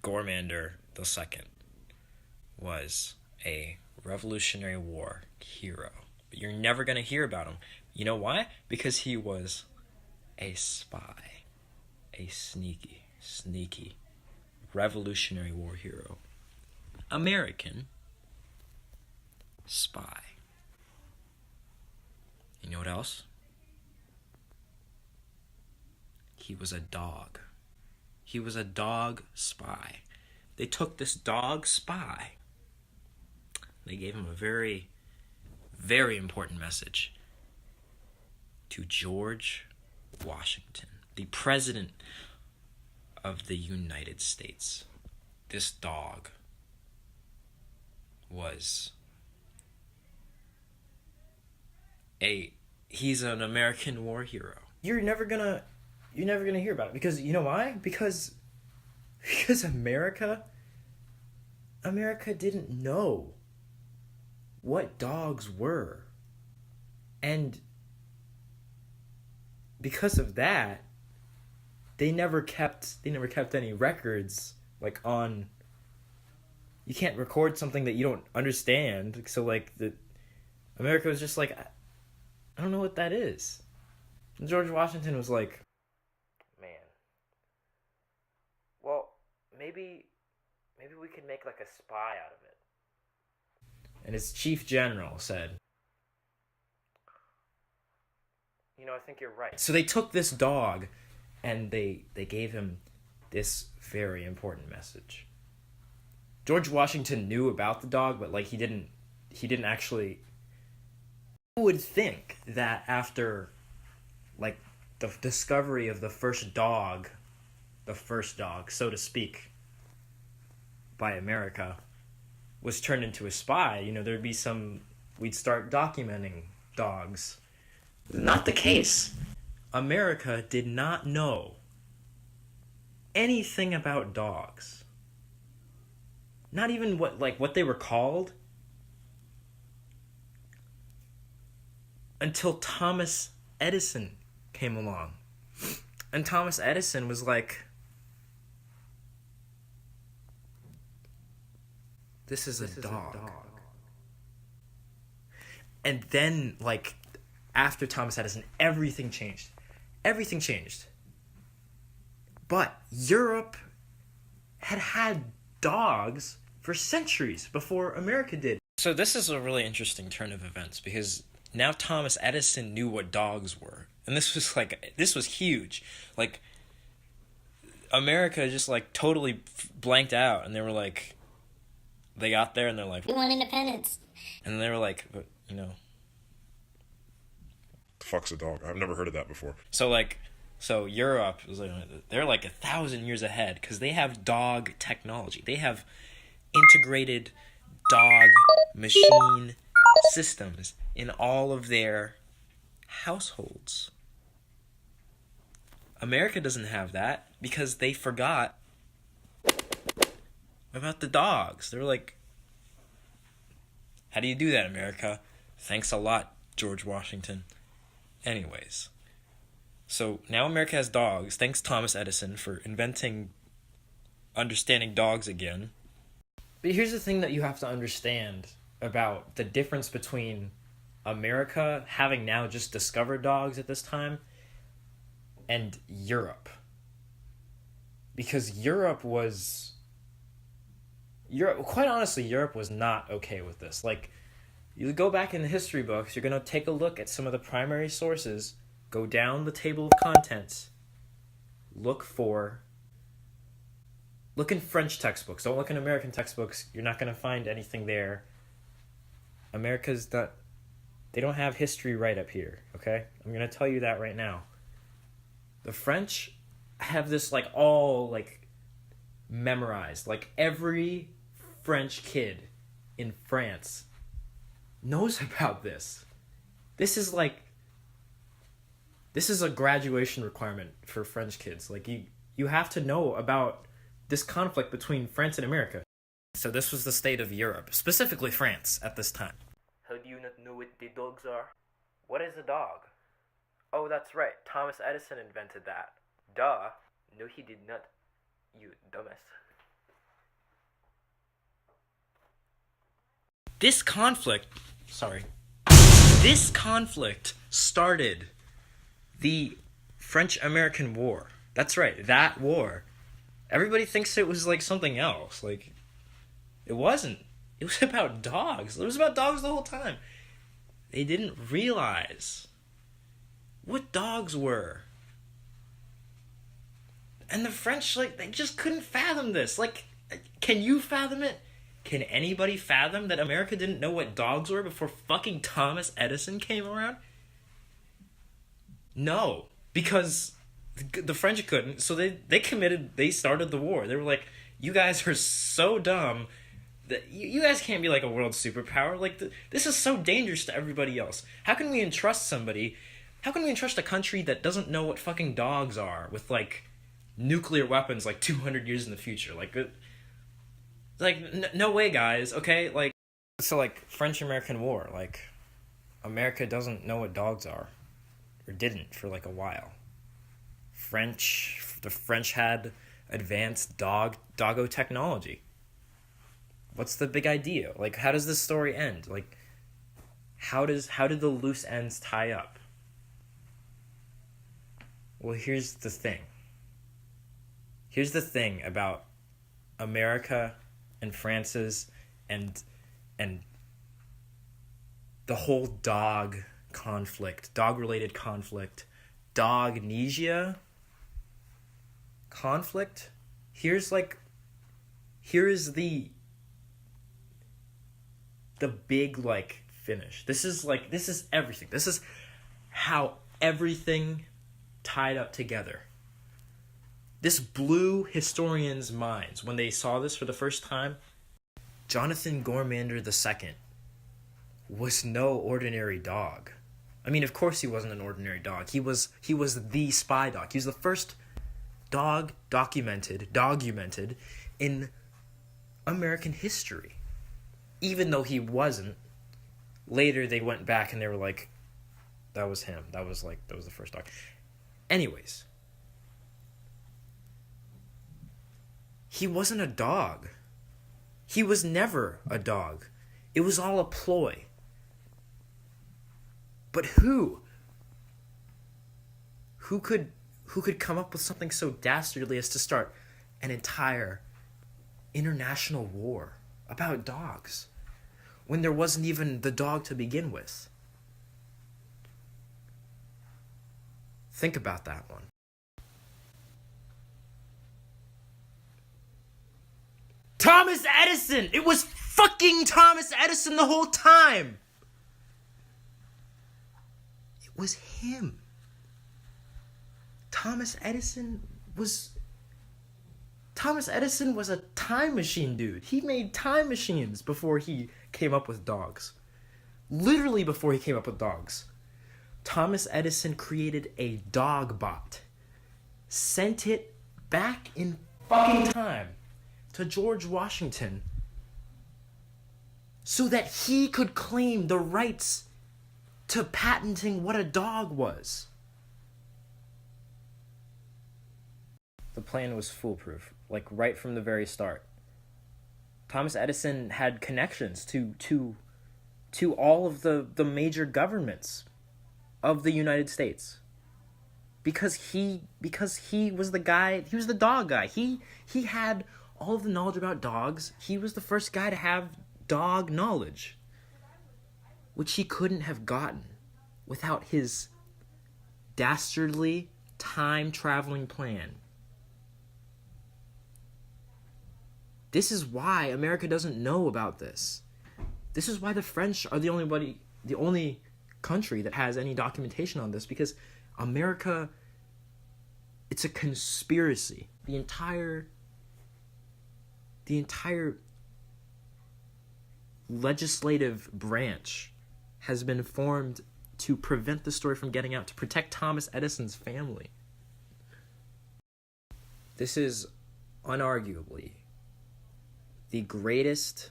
Gormander II was a Revolutionary War hero. But you're never going to hear about him. You know why? Because he was a spy. A sneaky Revolutionary War hero. American spy. You know what else? He was a dog. He was a dog spy. They took this dog spy. They gave him a very, very important message to George Washington, the President of the United States. This dog was he's an American war hero. You're never gonna hear about it because you know why? Because America didn't know what dogs were. And because of that, they never kept any records like on. You can't record something that you don't understand. So like America was just like, I don't know what that is. And George Washington was like, man, well, maybe we could make like a spy out of it. And his chief general said, I think you're right. So they took this dog and they gave him this very important message. George Washington knew about the dog, but like he didn't actually. I would think that after like the discovery of the first dog, so to speak, by America, was turned into a spy, there'd be we'd start documenting dogs. Not the case. America did not know anything about dogs. Not even what they were called until Thomas Edison came along. And Thomas Edison was like, this is a dog. And then, after Thomas Edison, everything changed. But Europe had dogs for centuries before America did. So this is a really interesting turn of events because now Thomas Edison knew what dogs were. And this was huge. America just totally blanked out, and they were like, they got there and they're like, we want independence. And they were like, but, the fuck's a dog? I've never heard of that before. So Europe was they're 1,000 years ahead because they have dog technology. They have integrated dog machine systems in all of their households. America doesn't have that because they forgot about the dogs. They're like, how do you do that, America? Thanks a lot, George Washington. Anyways, so now America has dogs. Thanks, Thomas Edison, for understanding dogs again. But here's the thing that you have to understand about the difference between America having now just discovered dogs at this time and Europe. Because quite honestly, Europe was not okay with this. You go back in the history books, you're going to take a look at some of the primary sources, go down the table of contents, look in French textbooks. Don't look in American textbooks. You're not going to find anything there. They don't have history right up here, okay? I'm going to tell you that right now. The French have this all memorized. Every French kid in France knows about this. This is a graduation requirement for French kids. You have to know about this conflict between France and America. So this was the state of Europe, specifically France at this time. How do you not know what the dogs are? What is a dog? Oh, that's right. Thomas Edison invented that. Duh. No, he did not. You dumbass. This conflict, sorry, this conflict started the French-American War. That's right, that war. Everybody thinks it was like something else. Like, it wasn't. It was about dogs. It was about dogs the whole time. They didn't realize what dogs were. And the French, like, they just couldn't fathom this. Like, can you fathom it? Can anybody fathom that America didn't know what dogs were before fucking Thomas Edison came around? No, because the French couldn't, so they started the war. They were like, you guys are so dumb that you guys can't be like a world superpower. Like, this is so dangerous to everybody else. How can we entrust a country that doesn't know what fucking dogs are with, like, nuclear weapons, like, 200 years in the future? No way, guys, okay? Like, so, like, French-American War, like, America doesn't know what dogs are. Or didn't for, like, a while. The French had advanced doggo technology. What's the big idea? Like, how does this story end? Like, how did the loose ends tie up? Well, here's the thing. Here's the thing about America and France's and the whole dog-related conflict, dognesia conflict. Here is the big, like, finish. This is everything. This is how everything tied up together. This blew historians' minds when they saw this for the first time. Jonathan Gormander II was no ordinary dog. I mean, of course he wasn't an ordinary dog. He was the spy dog. He was the first dog documented in American history. Even though he wasn't, later they went back and they were like, that was him. That was the first dog. Anyways, he wasn't a dog. He was never a dog. It was all a ploy. But who? Who could come up with something so dastardly as to start an entire international war about dogs when there wasn't even the dog to begin with? Think about that one. Thomas Edison! It was fucking Thomas Edison the whole time! It was him. Thomas Edison was a time machine dude. He made time machines before he came up with dogs. Literally before he came up with dogs. Thomas Edison created a dog bot. Sent it back in fucking time to George Washington so that he could claim the rights to patenting what a dog was. The plan was foolproof, like right from the very start. Thomas Edison had connections to all of the major governments of the United States. Because he was the guy, he was the dog guy. He had all of the knowledge about dogs. He was the first guy to have dog knowledge, which he couldn't have gotten without his dastardly time-traveling plan. This is why America doesn't know about this. This is why the French are the only country that has any documentation on this, because America, it's a conspiracy. The entire legislative branch has been formed to prevent the story from getting out, to protect Thomas Edison's family. This is unarguably the greatest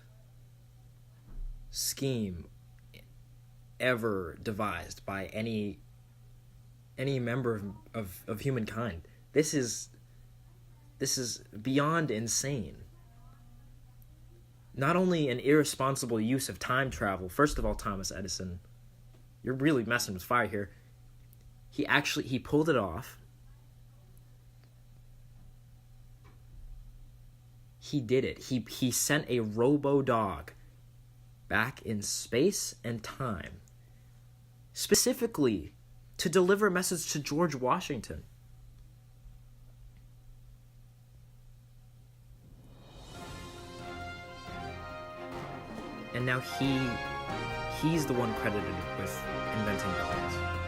scheme ever devised by any member of humankind. This is beyond insane. not only an irresponsible use of time travel, first of all, Thomas Edison, you're really messing with fire here. He pulled it off. He did it. He sent a robo-dog back in space and time, specifically to deliver a message to George Washington. And now he's the one credited with inventing dogs.